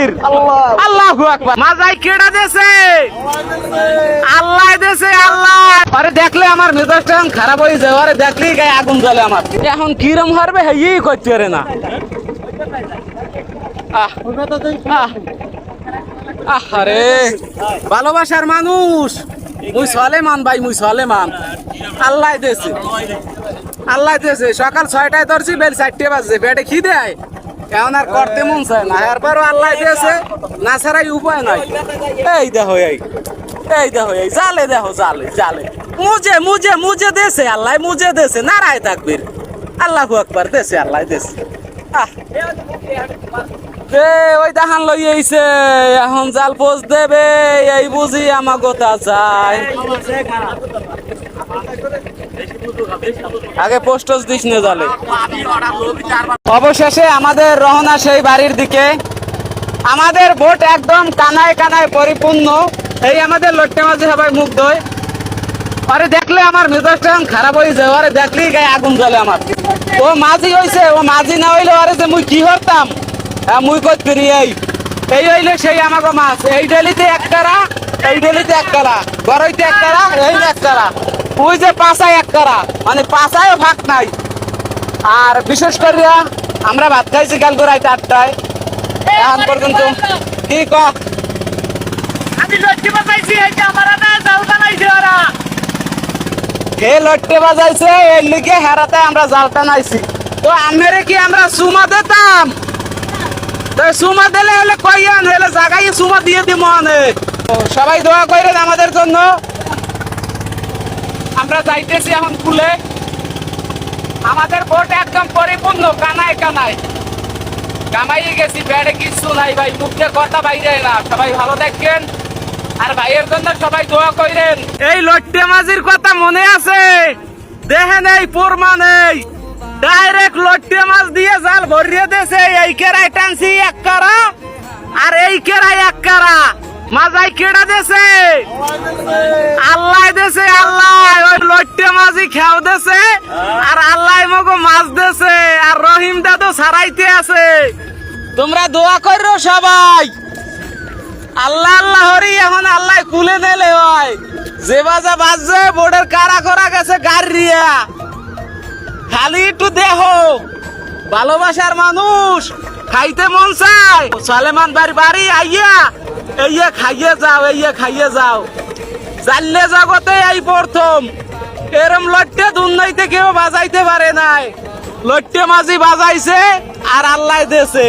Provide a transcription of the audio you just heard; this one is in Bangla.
তাকবীর, আল্লাহু আকবার। মাজাই কেডা দেছে? আল্লাহ দেছে, আল্লাহ। আরে দেখলে আমার মেজাজটা খারাপ হয়ে যায়, আরে দেখলেই গায়ে আগুন জ্বলে আমার। এখন কিরম হারবে হেই করতে পারে না। আরে ভালোবাসার মানুষ, মুই সলেমান ভাই, মুই সলেমান। আল্লাহ দেছে, আল্লাহ দেছে। সকাল 6টায় ধরছি, বেল 4টে বাজছে, পেটে খিদে আয়, এখন আর করতে মন চায় না। এরপরও আল্লাহ দিয়েছে, না ছাড়াই উপায় নাই। এই দেখো, এই দেখো, এই জালে দেখো, জালে জালে মুজে মুজে মুজে দেছে আল্লাহ, মুজে দেছে। নারায় তাকবীর, আল্লাহু আকবার দেছে, আল্লাহ দেছে। ওই দাহান লই আইছে, এখন জাল পোষ দেবে, এই বুঝি আমার কথা চাই। আগে পোস্টস দিস নে জালে। অবশেষে আমাদের রওনা সেই বাড়ির দিকে। আমাদের বোট একদম কানায় কানায় পরিপূর্ণ। এই আমাদের লট্টে মাঝি সবাই মুগ্ধ হয়। আরে দেখলে আমার মেজাজটা খারাপ হয়ে যায়, আরে দেখলেই গায়ে আগুন জ্বলে আমার। ও মাঝি হইছে, ও মাঝি না হইলে আরে যে মুই কি করতাম, মুই কত করি। এই হইলে সেই আমাকে মাছ। এই ডেলিতে 1 কারা, এই ডেলিতে 1 কারা, গড়ইতে 1 কারা, এই 1 কারা, ওই যে পাঁচায় 1 কারা, মানে পাঁচায়ও ভাগ নাই। আর বিশেষ করে আমরা ভাত খাইছি কাল রাইতে 8টায়, এখন পর্যন্ত কি কম। আমি লট্টে বাজাইছি, এই যে আমার না জাল বানাইছে ওরা। কে লট্টে বাজাইছে, এর লিগে হেরাতে আমরা জাল টানাইছি। তো আমেরে কি আমরা সুমা দিতাম? তো সুমা দিলে হলে কইয়ান, হলে জায়গায় সুমা দিয়ে দিব। সবাই দোয়া করেন আমাদের জন্য। আমরা যাইতেছি এখন খুলে। আমাদের বোট একদম পরিপূর্ণ, কানায় কানায় কামাইয়ে গেছি, বেড়ে কিছু নাই ভাই, মুখে কথা বাইরে না। সবাই ভালো দেখবেন, আর ভাইয়ের জন্য সবাই দোয়া করেন। এই লট্টে মাঝির কথা মনে আছে? দেখেন এই প্রমাণ, এই ডাইরেক্ট লট্টে মাছ দিয়ে জাল ভরিয়ে দিয়েছে। এই কেরাই টানছি 1 কারা, আর এই কেরাই 1 কারা। মাজাই কেডা দেছে? আল্লাহ দেছে, আল্লাহ। ওই লট্টে মাঝি খেয়াও দেছে, আর আল্লাহ মগো মাছ দেছে, আর রহিম দাদু সারাইতে আছে। তোমরা দোয়া করো সবাই। আল্লাহ আল্লাহ হরি, এখন আল্লাহ কুলে নেলে হয়। যে বাজা বাজছে, বোর্ডের কারা করা গেছে গাড়িয়া। খালি একটু দেখো, ভালোবাসার মানুষ, খাইতে মন চায়। সলেমান বাড়ি আইয়া এই খাইয়ে যাও, এই খাইয়ে যাও। জানলে জগতে এই প্রথম এরম লট্টে দুর্নাইতে কেউ বাজাইতে পারে নাই। লট্টে মাঝি বাজাইছে, আর আল্লাহ দেছে।